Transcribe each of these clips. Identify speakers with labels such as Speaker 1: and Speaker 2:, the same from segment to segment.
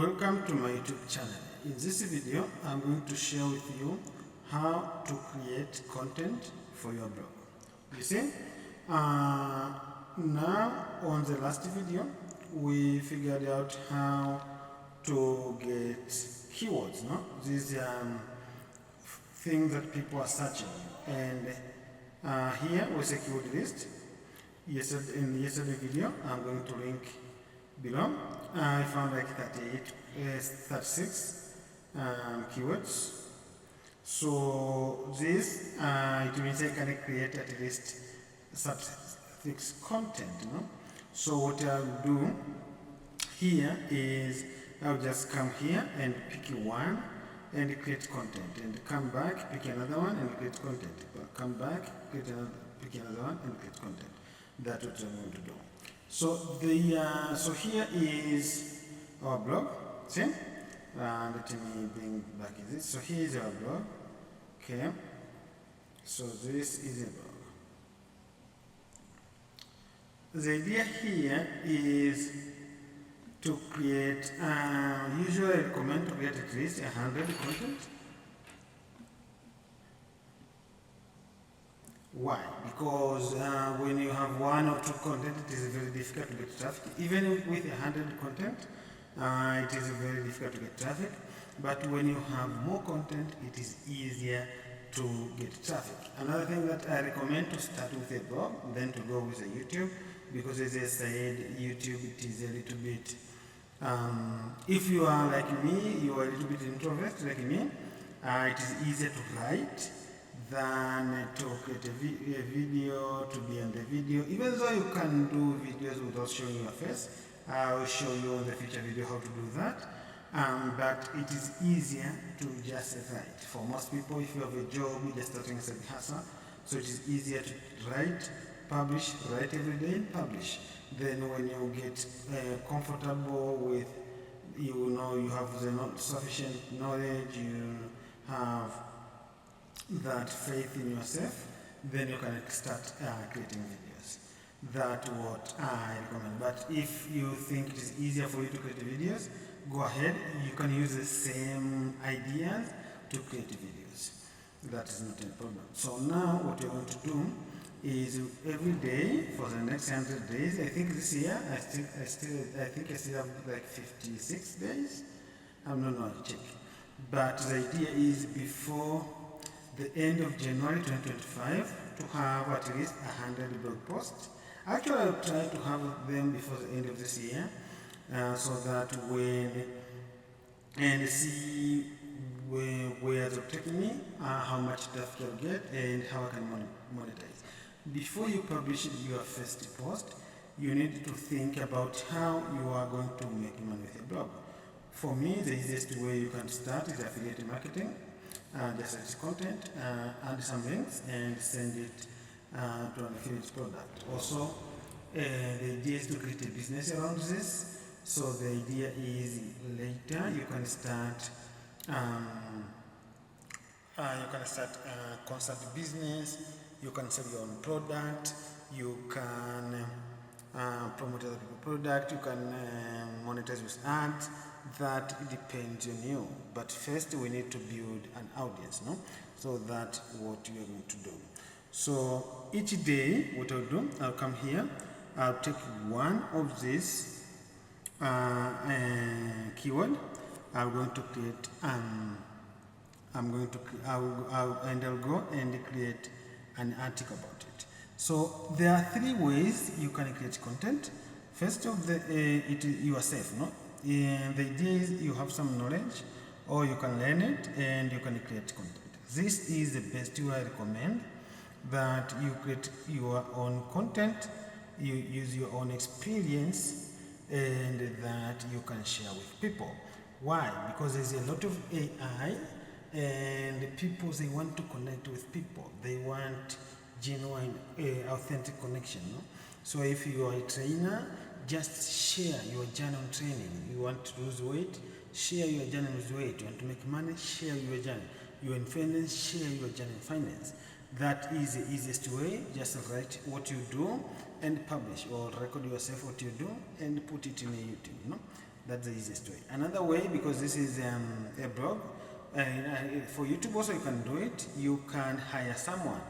Speaker 1: Welcome to my YouTube channel. In this video, I'm going to share with you how to create content for your blog. You see, now on the last video, we figured out how to get keywords, no? These things that people are searching. And here was a keyword list. In yesterday's video, I'm going to link below. I found like 36 keywords. So this, it means I can create at least 36 content, you know. So what I'll do here is I'll just come here and pick one and create content, and come back, pick another one and create content. Come back, pick another one and create content. That's what I'm going to do. So so here is our blog. See? Let me bring back this. So here is our blog. Okay. So this is a blog. The idea here is to create. Usually, I recommend to create at least 100 content. Why? Because when you have one or two content, it is very difficult to get traffic. Even with 100 content, it is very difficult to get traffic. But when you have more content, it is easier to get traffic. Another thing that I recommend, to start with a blog, then to go with a YouTube, because as I said, YouTube, it is a little bit, if you are like me, you are a little bit introvert like me, it is easier to write than to create a video, to be on the video. Even though you can do videos without showing your face, I will show you in the future video how to do that. But it is easier to just write. For most people, if you have a job, you're just starting a side hustle, so it is easier to write, publish, write every day, and publish. Then when you get comfortable with, you know, you have the sufficient knowledge, you have that faith in yourself, then you can start creating videos. That's what I recommend. But if you think it is easier for you to create videos, go ahead. You can use the same ideas to create videos. That is not a problem. So now what you're going to do is every day for the next 100 days. I think this year I think I still have like 56 days. I'm not going to check. But the idea is before the end of January 2025 to have at least 100 blog posts. Actually, I'll try to have them before the end of this year, so that and see where they'll take me, how much traffic I'll get, and how I can monetize. Before you publish your first post, you need to think about how you are going to make money with a blog. For me, the easiest way you can start is affiliate marketing. Just write content, add some links, and send it to an affiliate product. Also, the idea is to create a business around this. So the idea is later you can start concept business. You can sell your own product. You can promote other people's product. You can monetize with ads. That depends on you. But first we need to build an audience, no? So that's what we are going to do. So each day what I'll do, I'll come here, I'll take one of these keyword. I'm going to create I'll go and create an article about it. So there are three ways you can create content. First of it is yourself, no? And the idea is you have some knowledge, or you can learn it and you can create content. This is the best way I recommend, that you create your own content, you use your own experience, and that you can share with people. Why? Because there's a lot of AI, and people, they want to connect with people. They want genuine, authentic connection. No? So if you are a trainer, just share your journey on training. You want to lose weight, share your journey with weight. You want to make money, share your journey. You are in finance, share your journey in finance. That is the easiest way. Just write what you do and publish, or record yourself what you do and put it in a YouTube. That's the easiest way. Another way, because this is a blog, for YouTube also you can do it. You can hire someone.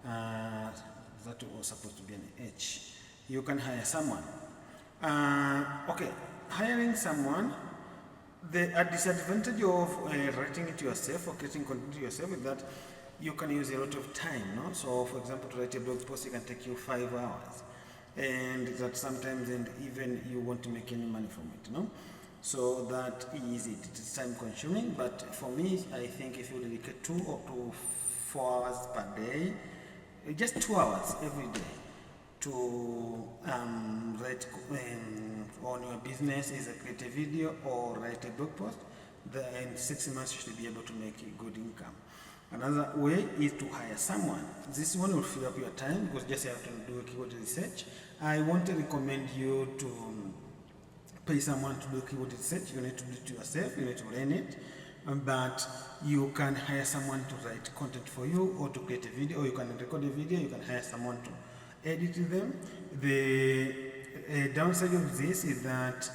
Speaker 1: That was supposed to be an H. You can hire someone. Okay, hiring someone. The disadvantage of writing it yourself or creating content yourself is that you can use a lot of time, no? So, for example, to write a blog post, it can take you 5 hours, and that sometimes, and even you want to make any money from it, no? So that is it. It is time consuming, but for me, I think if you dedicate 2 to 4 hours per day, just 2 hours every day to write on your business, is a create a video or write a blog post, then in 6 months you should be able to make a good income. Another way is to hire someone. This one will fill up your time because just you have to do a keyword research. I won't recommend you to pay someone to do keyword research. You need to do it yourself, you need to learn it. But you can hire someone to write content for you or to create a video, or you can record a video, you can hire someone to edit them. The downside of this is that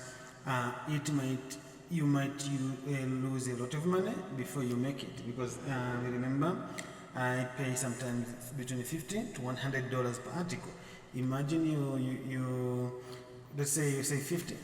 Speaker 1: you might lose a lot of money before you make it, because remember, I pay sometimes between $50 to $100 per article. Imagine you let's say you say 50,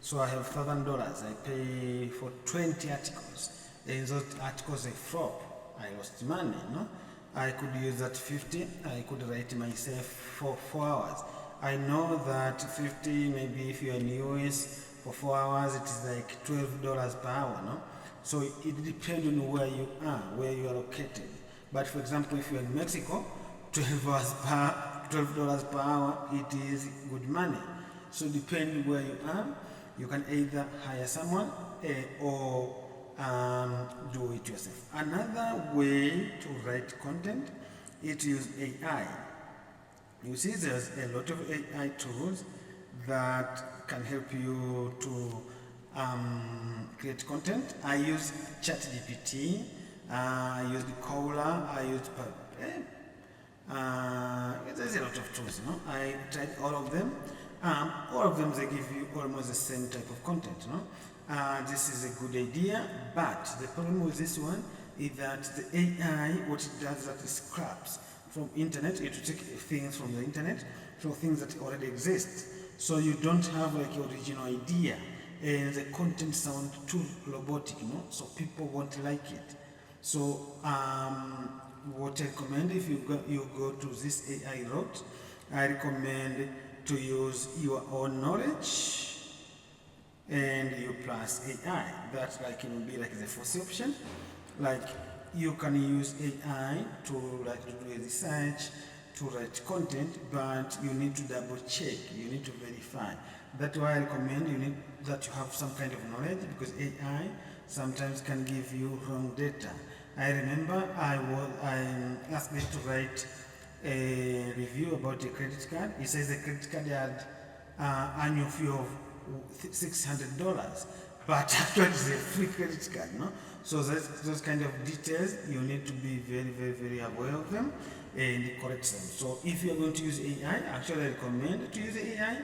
Speaker 1: so I have $1,000. I pay for 20 articles. And those articles they flop, I lost money, no? I could use that 50, I could write myself for 4 hours. I know that 50, maybe if you're in US for 4 hours, it is like $12 per hour, no? So it depends on where you are located. But for example, if you're in Mexico, $12 per hour, it is good money. So depending where you are, you can either hire someone or do it yourself. Another way to write content is to use AI. You see, there's a lot of AI tools that can help you to create content. I use ChatGPT, I use Cola, I use there's a lot of tools, no? I tried all of them. All of them, they give you almost the same type of content, no? This is a good idea, but the problem with this one is that the AI, what it does is that it scraps from internet. It will take things from the internet, from things that already exist. So you don't have like your original idea, and the content sounds too robotic, you know, so people won't like it. So what I recommend, if you go to this AI route, I recommend to use your own knowledge and you plus AI. That like it will be like the first option. Like you can use AI to do a research, to write content, but you need to double check, you need to verify. That's why I recommend you need that you have some kind of knowledge, because AI sometimes can give you wrong data. I remember I asked it to write a review about a credit card. It says the credit card had annual fee of $600, but actually it's a free credit card, no? So those kind of details, you need to be very, very, very aware of them and correct them. So if you're going to use AI, actually I recommend to use AI.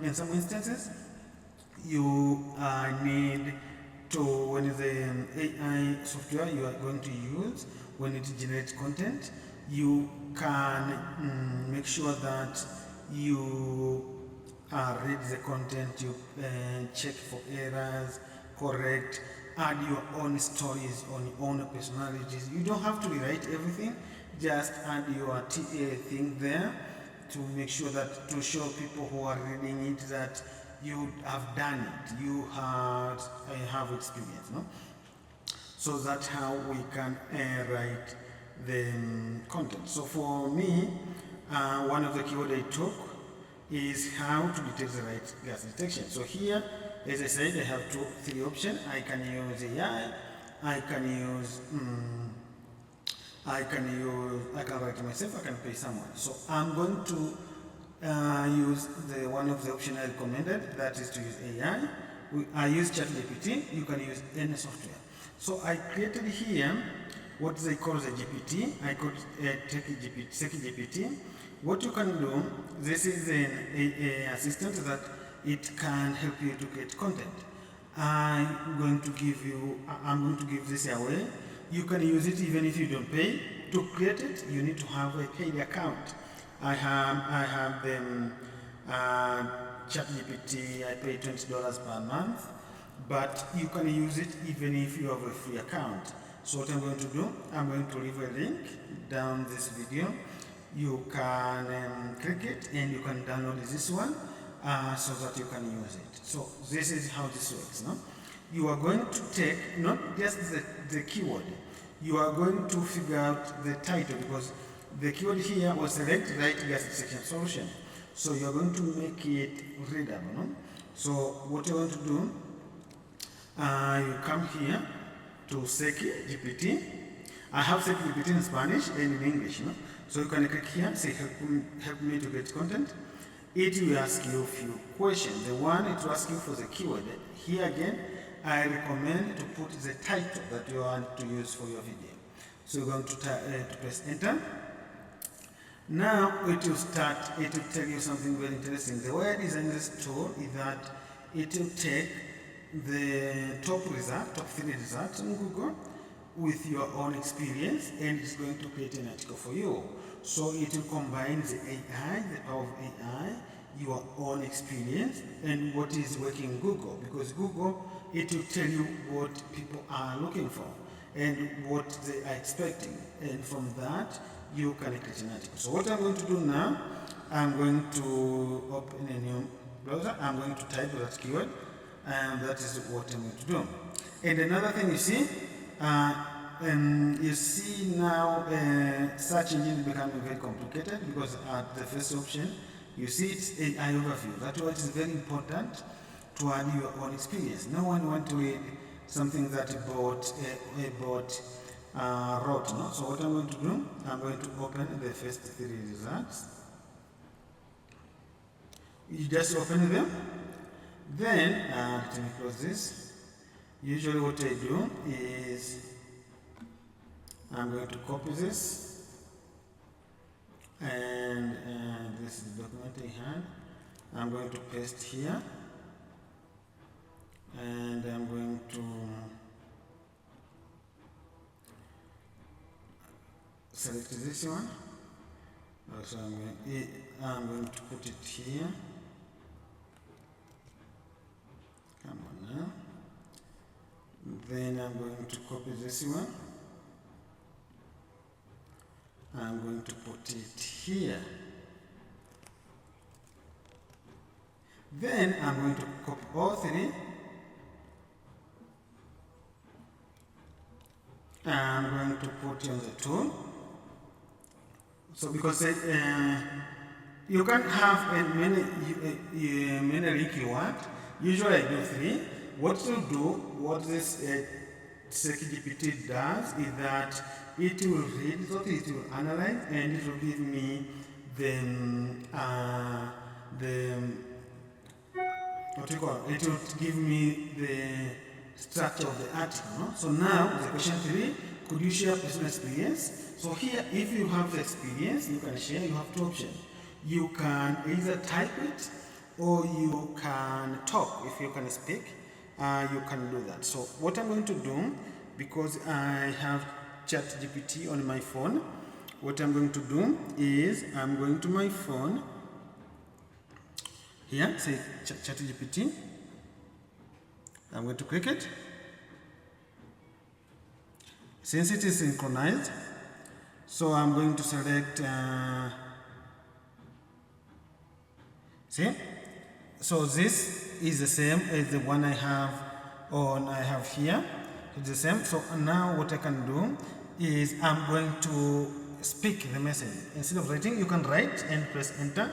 Speaker 1: In some instances, you need to, when the AI software you are going to use, when it generates content, you can make sure that you read the content, you check for errors, correct, add your own stories on your own personalities. You don't have to rewrite everything, just add your thing there to make sure that, to show people who are reading it that you have done it, you have experience, no? So that's how we can write the content. So for me, one of the keywords I took is how to detect the right gas detection. So here, as I said, I have 3 options. I can use AI, I can write myself, I can pay someone. So I'm going to use one of the options I recommended, that is to use AI. I use ChatGPT, you can use any software. So I created here what they call the GPT. I could take GPT. What you can do, this is an assistant that it can help you to get content. I'm going to give this away. You can use it even if you don't pay. To create it, you need to have a paid account. I have the ChatGPT. I pay $20 per month, but you can use it even if you have a free account. So what I'm going to do, I'm going to leave a link down this video. You can click it and you can download this one so that you can use it. So this is how this works. No? You are going to take not just the keyword, you are going to figure out the title, because the keyword here was select right gas detection solution. So you are going to make it readable. No? So what you're going to do, you come here to ChatGPT. I have ChatGPT in Spanish and in English. No? So you can click here, say help me to get content. It will ask you a few questions. The one it will ask you for the keyword. Here again, I recommend to put the title that you want to use for your video. So you're going to press enter. Now it will tell you something very interesting. The way I designed this tool is that it will take the top 3 results on Google with your own experience, and it's going to create an article for you. So it will combine the AI, the power of AI, your own experience, and what is working in Google. Because Google, it will tell you what people are looking for and what they are expecting. And from that, you can create an article. So what I'm going to do now, I'm going to open a new browser. I'm going to type that keyword, and that is what I'm going to do. And another thing you see now, search engine is becoming very complicated, because at the first option, you see it's AI overview. That's why it's very important to add your own experience. No one wants to read something that a bot wrote. No? So what I'm going to do, I'm going to open the first 3 results. You just open them. Then, let me close this. Usually what I do is I'm going to copy this, and this is the document I had. I'm going to paste here, and I'm going to select this one. Also, I'm going to put it here. Come on now. Then I'm going to copy this one. I'm going to put it here. Then I'm going to copy all 3. I'm going to put it on the tool. So because you can have many link you want. Usually I do 3. What this ChatGPT does is that it will read, it will analyze, and it will give me it will give me the structure of the article. No? So now the question 3, could you share personal experience? So here, if you have the experience, you can share. You have 2 options. You can either type it, or you can talk. If you can speak, you can do that. So what I'm going to do, because I have ChatGPT on my phone, what I'm going to do is I'm going to my phone. Here, say ChatGPT. I'm going to click it. Since it is synchronized, so I'm going to select, see? So this is the same as the one I have here. It's the same. So now what I can do is I'm going to speak the message. Instead of writing, you can write and press enter,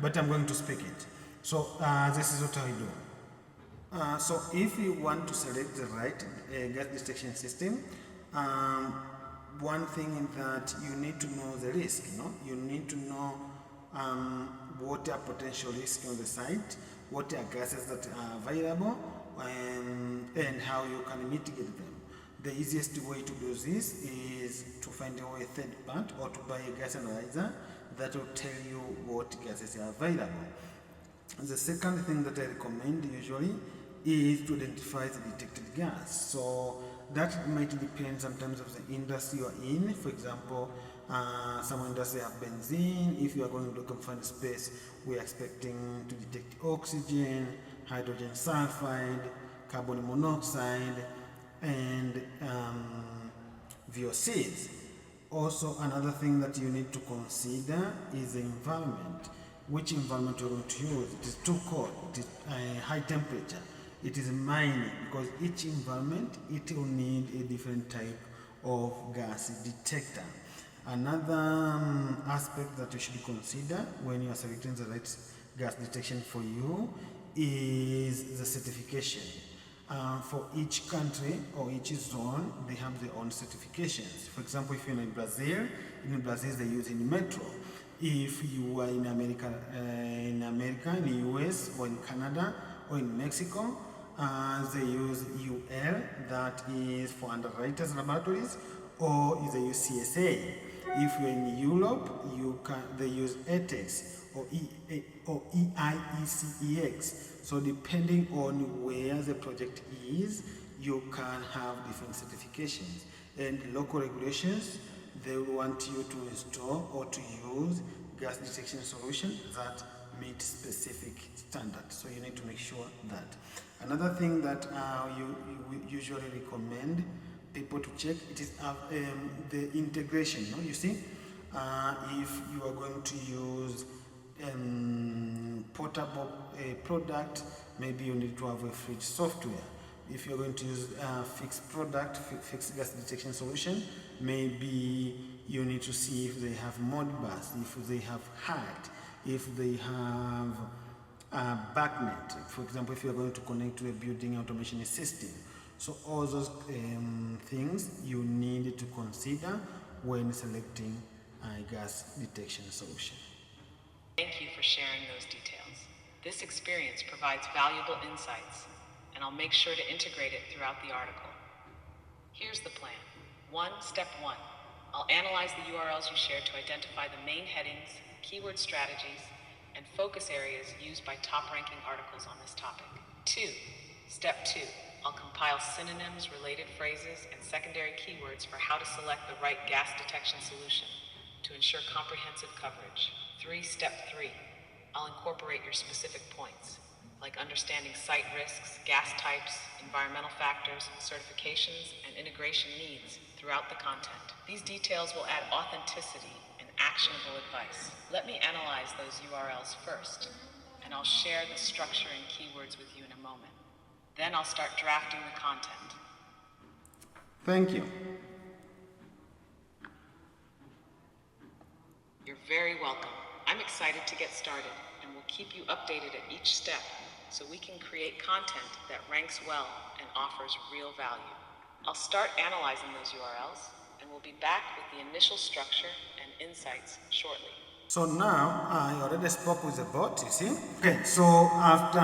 Speaker 1: but I'm going to speak it. So this is what I do. So if you want to select the right gas detection system, one thing is that you need to know the risk. You need to know what are potential risks on the site, what are gases that are available, and how you can mitigate them. The easiest way to do this is to find a third part, or to buy a gas analyzer that will tell you what gases are available. The second thing that I recommend usually is to identify the detected gas. So that might depend sometimes of the industry you are in. For example, some industry have benzene. If you are going to confined space, we are expecting to detect oxygen, hydrogen sulfide, carbon monoxide, and VOCs. Also, another thing that you need to consider is the environment. Which environment you're going to use. It is too cold, it is high temperature, it is mining, because each environment, it will need a different type of gas detector. Another aspect that you should consider when you are selecting the right gas detection for you is the certification. For each country or each zone, they have their own certifications. For example, if you're in Brazil they use in metro. If you are in America, in the US, or in Canada, or in Mexico, they use UL, that is for underwriters laboratories, or they use CSA. If you're in Europe, they use ETEX or EIECEX. So depending on where the project is, you can have different certifications. And local regulations, they will want you to install or to use gas detection solution that meet specific standards. So you need to make sure that. Another thing that you usually recommend people to check, it is the integration. No? You see, if you are going to use portable product, maybe you need to have a fridge software. If you're going to use fixed product, fixed gas detection solution, maybe you need to see if they have Modbus, if they have height, if they have backnet. For example, if you're going to connect to a building automation system. So all those things you need to consider when selecting a gas detection solution.
Speaker 2: Thank you for sharing those details. This experience provides valuable insights, and I'll make sure to integrate it throughout the article. Here's the plan. Step 1. I'll analyze the URLs you shared to identify the main headings, keyword strategies, and focus areas used by top-ranking articles on this topic. Step 2. I'll compile synonyms, related phrases, and secondary keywords for how to select the right gas detection solution to ensure comprehensive coverage. Step 3. I'll incorporate your specific points, like understanding site risks, gas types, environmental factors, certifications, and integration needs throughout the content. These details will add authenticity and actionable advice. Let me analyze those URLs first, and I'll share the structure and keywords with you in a moment. Then I'll start drafting the content.
Speaker 1: Thank you.
Speaker 2: You're very welcome. I'm excited to get started, and we'll keep you updated at each step so we can create content that ranks well and offers real value. I'll start analyzing those URLs, and we'll be back with the initial structure and insights shortly.
Speaker 1: So now I already spoke with the bot, you see. Okay, so after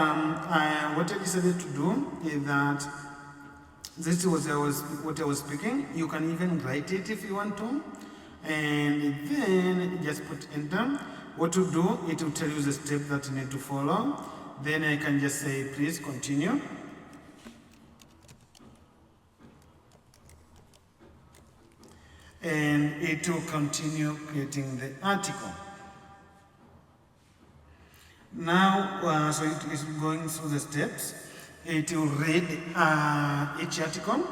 Speaker 1: what I decided to do is that this was what I was speaking. You can even write it if you want to, and then just put enter. What to do, it will tell you the step that you need to follow. Then I can just say please continue. And it will continue creating the article. Now, so it is going through the steps. It will read each article.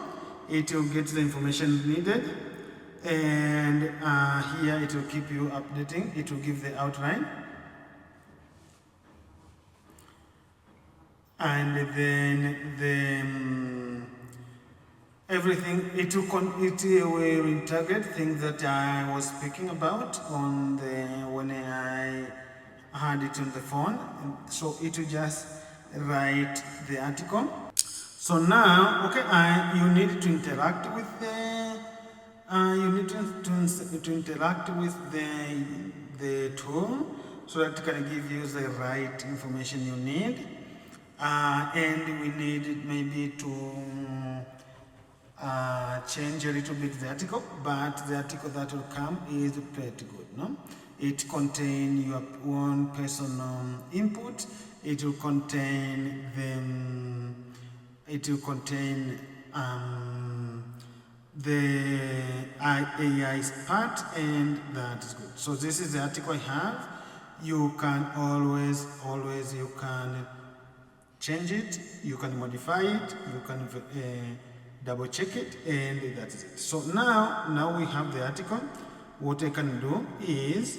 Speaker 1: It will get the information needed. And here it will keep you updating. It will give the outline. And then everything, it will target things that I was speaking about on when I had it on the phone. So it will just write the article. So now, okay, you need to interact with to interact with the tool so that it can give you the right information you need. And we need maybe to change a little bit the article, but the article that will come is pretty good, no? It contains your own personal input it will contain the AI's part, and that is good. So this is the article I have. You can always you can change it, you can modify it, you can double check it, and that's it. So now we have the article. What I can do is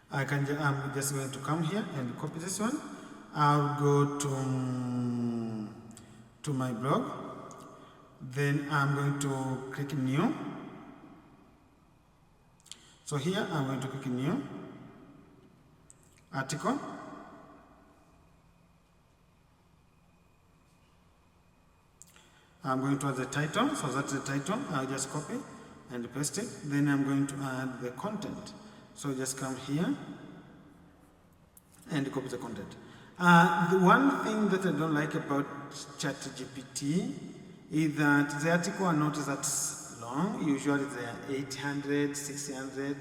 Speaker 1: I'm just going to come here and copy this one. I'll go to my blog. Then I'm going to click new. So here I'm going to click new article. I'm going to add the title, so that's the title. I'll just copy and paste it. Then I'm going to add the content. So just come here and copy the content. The one thing that I don't like about ChatGPT is that the article are not that long. Usually they are 800, 600,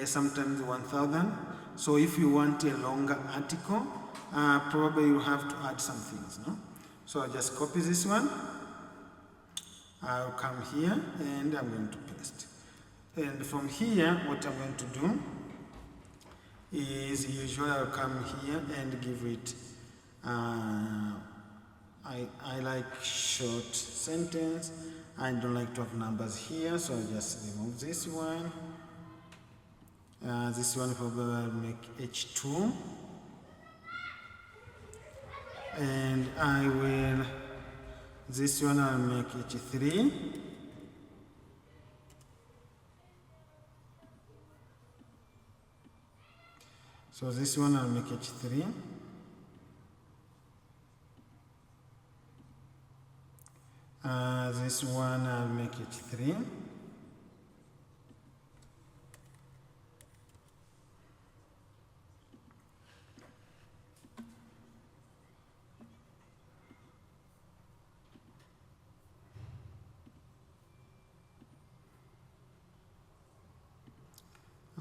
Speaker 1: sometimes 1000. So if you want a longer article, probably you have to add some things, no? So I'll just copy this one. I'll come here and I'm going to paste. And from here, what I'm going to do is usually I'll come here and give it, I like short sentence. I don't like to have numbers here, so I'll just remove this one. This one probably will make H2. And I will, this one I'll make H3. So this one I'll make H3. This one I'll make H3.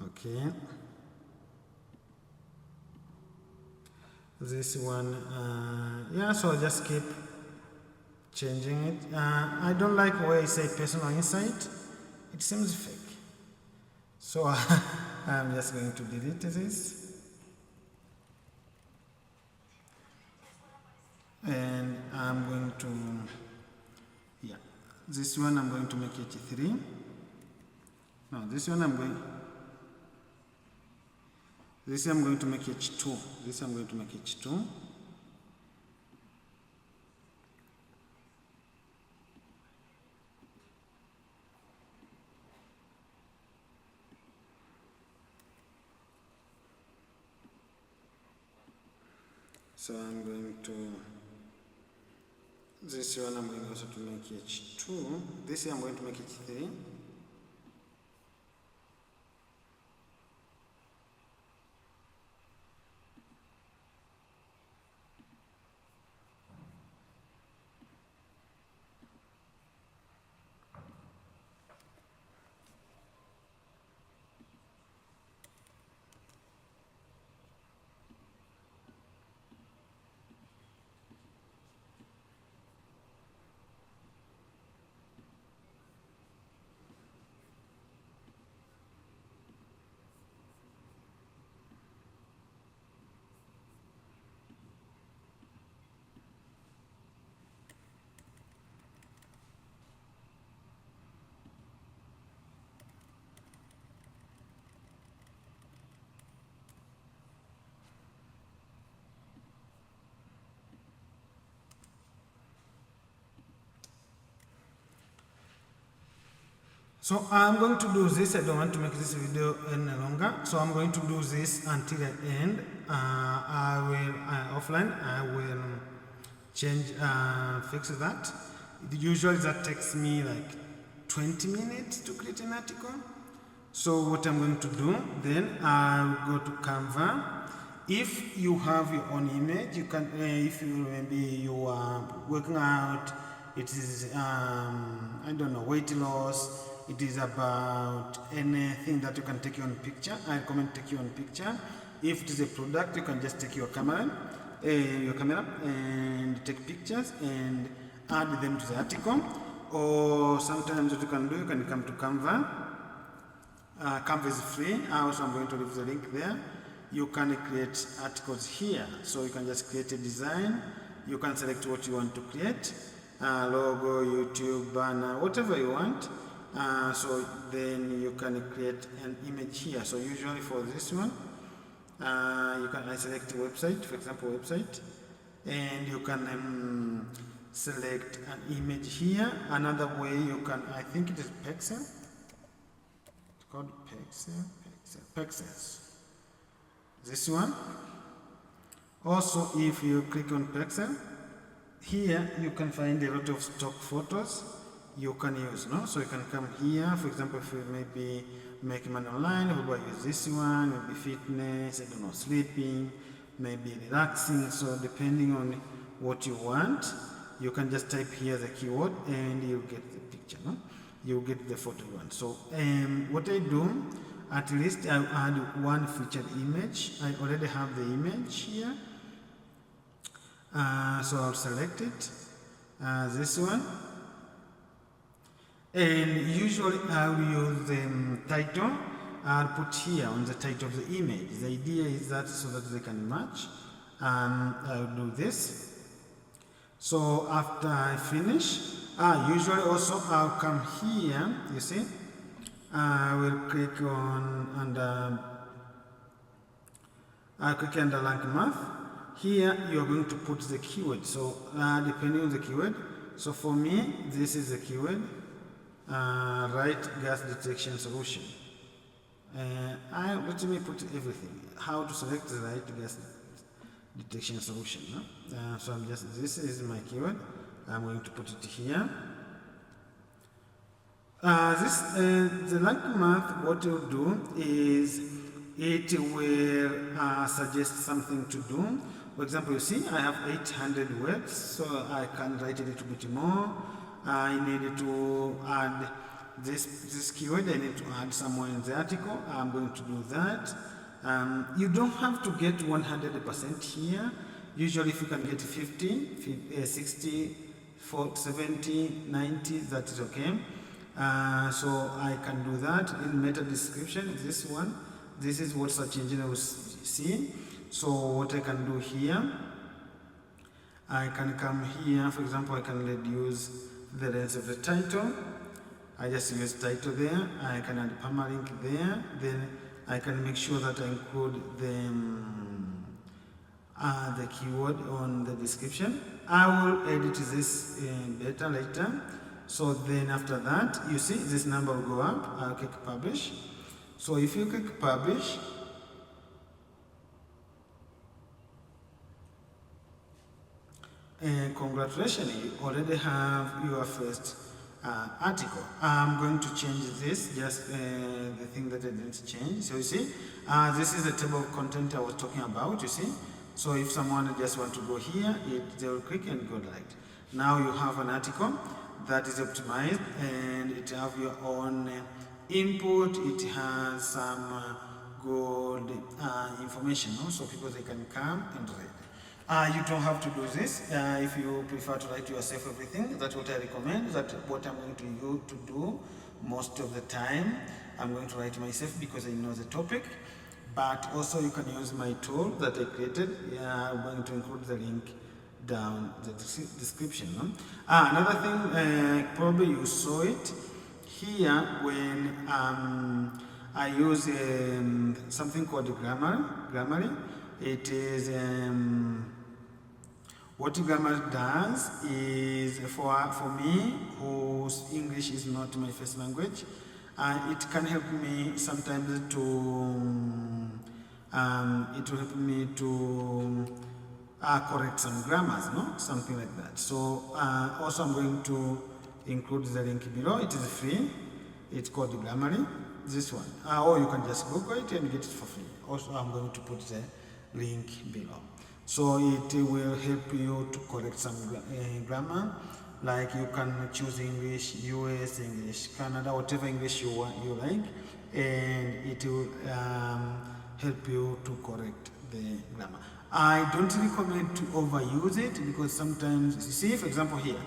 Speaker 1: Okay. This one, yeah, so I'll just keep changing it. I don't like where I say personal insight. It seems fake. So I'm just going to delete this. And I'm going to, yeah, this one I'm going to make H3. No, this one I'm going to make H2. This I'm going to make H2. So I'm going to, this one I'm going also to make H2. This I'm going to make H3. So I'm going to do this. I don't want to make this video any longer. So I'm going to do this until the end. I will offline. I will change, fix that. Usually that takes me like 20 minutes to create an article. So what I'm going to do, then I'll go to Canva. If you have your own image, you can, if you maybe you are working out, it is, I don't know, weight loss, it is about anything that you can take your own picture. I recommend take your own picture If it is a product, you can just take your camera and take pictures and add them to the article. Or sometimes what you can do, you can come to Canva. Canva is free. Also, I'm going to leave the link there. You can create articles here. So you can just create a design. You can select what you want to create. Logo, YouTube, banner, whatever you want. So then you can create an image here. So usually for this one, I select a website, for example, website, and you can select an image here. Another way you can, I think it is Pexel. It's called Pexels. This one. Also, if you click on Pexel, here you can find a lot of stock photos you can use, no? So you can come here, for example, if you maybe make money online, you use this one, maybe fitness, I don't know, sleeping, maybe relaxing. So depending on what you want, you can just type here the keyword and you'll get the picture, no? You'll get the photo you want. So what I do, at least I'll add one featured image. I already have the image here. So I'll select it, this one. And usually I'll use the title. I'll put here on the title of the image. The idea is that so that they can match. I'll do this. So after I finish, usually also I'll come here, you see. I will click on I'll click under rank math. Here you are going to put the keyword. So depending on the keyword. So for me, this is the keyword. Right gas detection solution. Let me put everything. How to select the right gas detection solution. No? So this is my keyword. I'm going to put it here. The rank math, what it will do is it will suggest something to do. For example, you see, I have 800 words, so I can write a little bit more. I need to add this keyword. I need to add somewhere in the article. I'm going to do that. You don't have to get 100% here. Usually if you can get 50, 60, 40, 70, 90, that is okay. So I can do that. In meta description, this one, this is what search engine will see. So what I can do here, I can come here, for example, I can reduce the length of the title. I just use title there. I can add permalink there. Then I can make sure that I include the keyword on the description. I will edit this better later. So then after that, you see this number will go up. I'll click publish. So if you click publish, congratulations, you already have your first article. I'm going to change this, just the thing that I didn't change. So you see, this is the table of content I was talking about, you see. So if someone just want to go here, they will click and go right. Now you have an article that is optimized and it have your own input. It has some good information, so people they can come and read. You don't have to do this. If you prefer to write yourself everything, that's what I recommend. That's what I'm going to do most of the time. I'm going to write myself because I know the topic. But also you can use my tool that I created. I'm going to include the link down the description. No? Another thing, probably you saw it here when I use something called Grammarly. It is what Grammarly does is for me, whose English is not my first language, it can help me sometimes to it will help me to correct some grammars, no, something like that. So also I'm going to include the link below. It is free. It's called Grammarly. This one, or you can just Google it and get it for free. Also, I'm going to put the link below. So it will help you to correct some grammar, like you can choose English, US, English, Canada, whatever English you like, and it will help you to correct the grammar. I don't recommend to overuse it because sometimes, you see, for example here,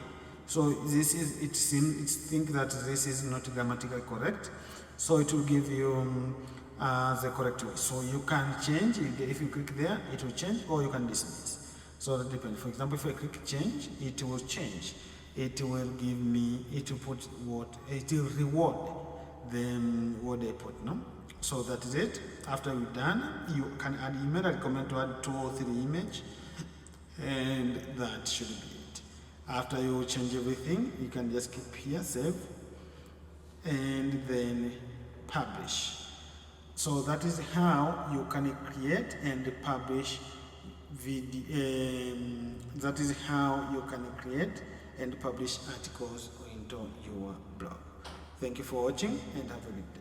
Speaker 1: so this is, it think that this is not grammatically correct, so it will give you the correct way. So you can change, if you click there, it will change, or you can dismiss. So that depends. For example, if I click change, it will change. It will give me, it will put what, it will reward the what they put, no? So that is it. After you're done, you can add email. I recommend to add 2 or 3 images, and that should be it. After you change everything, you can just keep here, save, and then publish. So that is how you can create and publish video. That is how you can create and publish articles into your blog. Thank you for watching and have a good day.